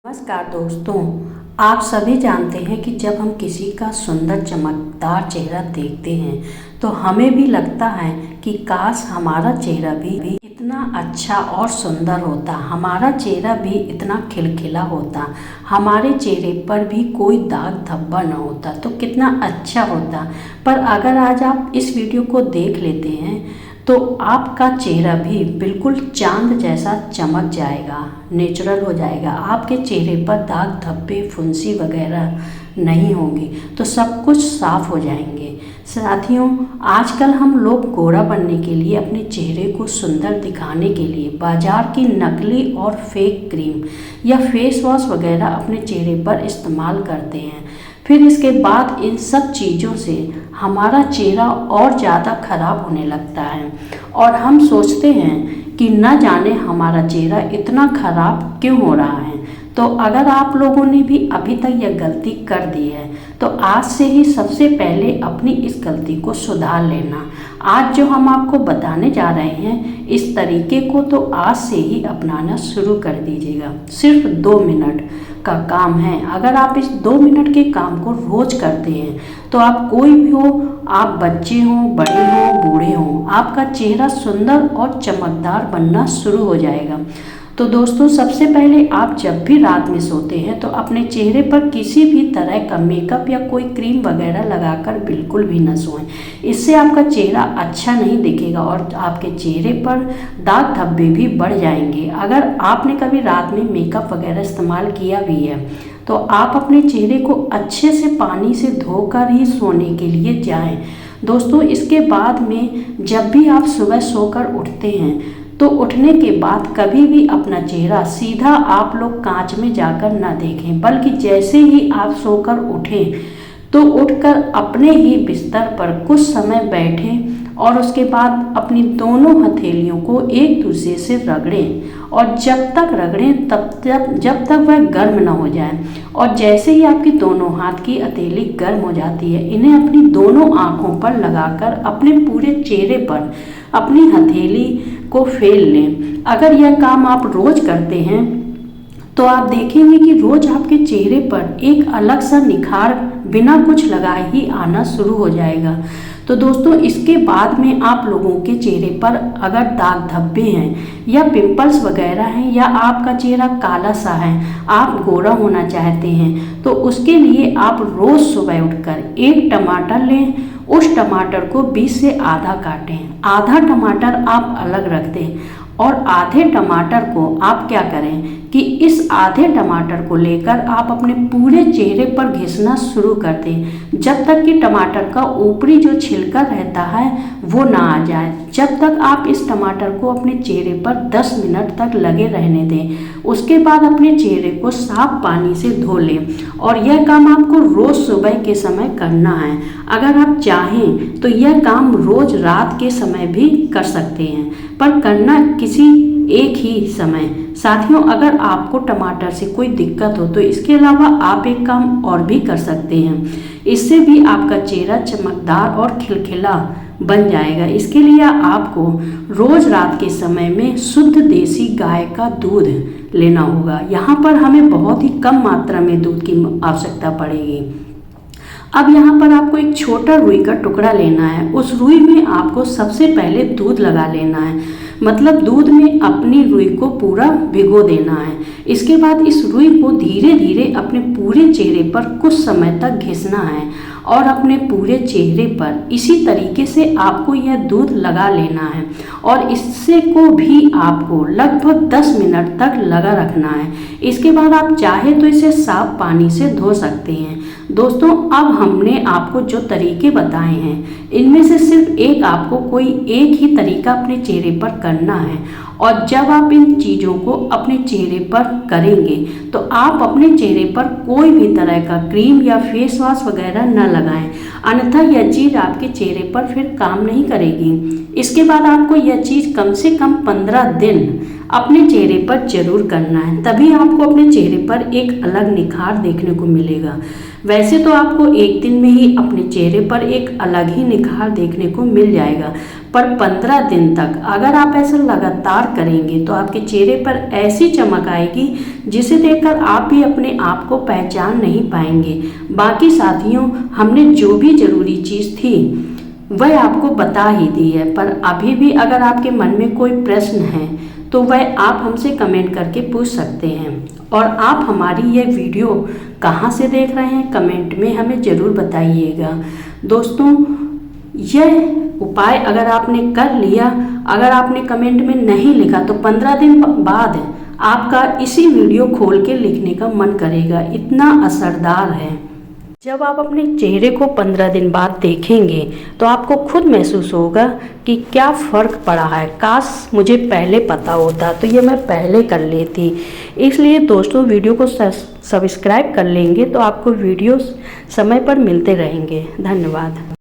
नमस्कार दोस्तों, आप सभी जानते हैं कि जब हम किसी का सुंदर चमकदार चेहरा देखते हैं तो हमें भी लगता है कि काश हमारा चेहरा भी इतना अच्छा और सुंदर होता, हमारा चेहरा भी इतना खिलखिला होता, हमारे चेहरे पर भी कोई दाग धब्बा न होता तो कितना अच्छा होता। पर अगर आज आप इस वीडियो को देख लेते हैं तो आपका चेहरा भी बिल्कुल चांद जैसा चमक जाएगा, नेचुरल हो जाएगा। आपके चेहरे पर दाग धब्बे फुंसी वगैरह नहीं होंगे तो सब कुछ साफ हो जाएंगे। साथियों, आजकल हम लोग गोरा बनने के लिए, अपने चेहरे को सुंदर दिखाने के लिए बाजार की नकली और फेक क्रीम या फेस वॉश वगैरह अपने चेहरे पर इस्तेमाल करते हैं। फिर इसके बाद इन सब चीज़ों से हमारा चेहरा और ज़्यादा खराब होने लगता है और हम सोचते हैं कि न जाने हमारा चेहरा इतना खराब क्यों हो रहा है। तो अगर आप लोगों ने भी अभी तक यह गलती कर दी है तो आज से ही सबसे पहले अपनी इस गलती को सुधार लेना। आज जो हम आपको बताने जा रहे हैं इस तरीके को तो आज से ही अपनाना शुरू कर दीजिएगा। सिर्फ 2 मिनट का काम है। अगर आप इस 2 मिनट के काम को रोज करते हैं तो आप कोई भी हो, आप बच्चे हों, बड़े हों, बूढ़े हों, आपका चेहरा सुंदर और चमकदार बनना शुरू हो जाएगा। तो दोस्तों, सबसे पहले आप जब भी रात में सोते हैं तो अपने चेहरे पर किसी भी तरह का मेकअप या कोई क्रीम वगैरह लगाकर बिल्कुल भी न सोएं। इससे आपका चेहरा अच्छा नहीं दिखेगा और आपके चेहरे पर दाग धब्बे भी बढ़ जाएंगे। अगर आपने कभी रात में मेकअप वगैरह इस्तेमाल किया भी है तो आप अपने चेहरे को अच्छे से पानी से धोकर ही सोने के लिए जाएं। दोस्तों, इसके बाद में जब भी आप सुबह सोकर उठते हैं तो उठने के बाद कभी भी अपना चेहरा सीधा आप लोग कांच में जाकर ना देखें, बल्कि जैसे ही आप सोकर उठें तो उठकर अपने ही बिस्तर पर कुछ समय बैठें और उसके बाद अपनी दोनों हथेलियों को एक दूसरे से रगड़ें और जब तक रगड़ें जब तक वह गर्म ना हो जाए। और जैसे ही आपकी दोनों हाथ की हथेली गर्म हो जाती है, इन्हें अपनी दोनों आँखों पर लगाकर अपने पूरे चेहरे पर अपनी हथेली को फेर लें। अगर यह काम आप रोज करते हैं तो आप देखेंगे कि रोज आपके चेहरे पर एक अलग सा निखार बिना कुछ लगाए ही आना शुरू हो जाएगा। तो दोस्तों, इसके बाद में आप लोगों के चेहरे पर अगर दाग धब्बे हैं या पिंपल्स वगैरह हैं या आपका चेहरा काला सा है, आप गोरा होना चाहते हैं, तो उसके लिए आप रोज सुबह उठकर 1 टमाटर लें। उस टमाटर को बीच से आधा काटें, आधा टमाटर आप अलग रख दें और आधे टमाटर को आप क्या करें कि इस आधे टमाटर को लेकर आप अपने पूरे चेहरे पर घिसना शुरू कर दें जब तक कि टमाटर का ऊपरी जो छिलका रहता है वो ना आ जाए। जब तक आप इस टमाटर को अपने चेहरे पर 10 मिनट तक लगे रहने दें। उसके बाद अपने चेहरे को साफ पानी से धो लें और यह काम आपको रोज़ सुबह के समय करना है। अगर आप चाहें तो यह काम रोज़ रात के समय भी कर सकते हैं, पर करना किसी एक ही समय। साथियों, अगर आपको टमाटर से कोई दिक्कत हो तो इसके अलावा आप एक काम और भी कर सकते हैं। इससे भी आपका चेहरा चमकदार और खिलखिला बन जाएगा। इसके लिए आपको रोज रात के समय में शुद्ध देसी गाय का दूध लेना होगा। यहाँ पर हमें बहुत ही कम मात्रा में दूध की आवश्यकता पड़ेगी। अब यहाँ पर आपको एक छोटा रुई का टुकड़ा लेना है। उस रुई में आपको सबसे पहले दूध लगा लेना है, मतलब दूध में अपनी रुई को पूरा भिगो देना है। इसके बाद इस रुई को धीरे धीरे अपने पूरे चेहरे पर कुछ समय तक घिसना है और अपने पूरे चेहरे पर इसी तरीके से आपको यह दूध लगा लेना है और इससे को भी आपको लगभग 10 मिनट तक लगा रखना है। इसके बाद आप चाहे तो इसे साफ पानी से धो सकते हैं। दोस्तों, अब हमने आपको जो तरीके बताए हैं इनमें से सिर्फ एक आपको कोई एक ही तरीका अपने चेहरे पर करना है और जब आप इन चीज़ों को अपने चेहरे पर करेंगे तो आप अपने चेहरे पर कोई भी तरह का क्रीम या फेस वॉश वगैरह न लगाएं, अन्यथा यह चीज़ आपके चेहरे पर फिर काम नहीं करेगी। इसके बाद आपको यह चीज़ कम से कम 15 दिन अपने चेहरे पर जरूर करना है, तभी आपको अपने चेहरे पर एक अलग निखार देखने को मिलेगा। वैसे तो आपको एक दिन में ही अपने चेहरे पर एक अलग ही निखार देखने को मिल जाएगा, पर 15 दिन तक अगर आप ऐसा लगातार करेंगे तो आपके चेहरे पर ऐसी चमक आएगी जिसे देखकर आप भी अपने आप को पहचान नहीं पाएंगे। बाकी साथियों, हमने जो भी ज़रूरी चीज़ थी वह आपको बता ही दी है, पर अभी भी अगर आपके मन में कोई प्रश्न है तो वह आप हमसे कमेंट करके पूछ सकते हैं। और आप हमारी यह वीडियो कहाँ से देख रहे हैं कमेंट में हमें ज़रूर बताइएगा। दोस्तों, यह उपाय अगर आपने कर लिया, अगर आपने कमेंट में नहीं लिखा तो 15 दिन बाद आपका इसी वीडियो खोल के लिखने का मन करेगा, इतना असरदार है। जब आप अपने चेहरे को 15 दिन बाद देखेंगे तो आपको खुद महसूस होगा कि क्या फ़र्क पड़ा है, काश मुझे पहले पता होता तो ये मैं पहले कर लेती। इसलिए दोस्तों, वीडियो को सब्सक्राइब कर लेंगे तो आपको वीडियोस समय पर मिलते रहेंगे। धन्यवाद।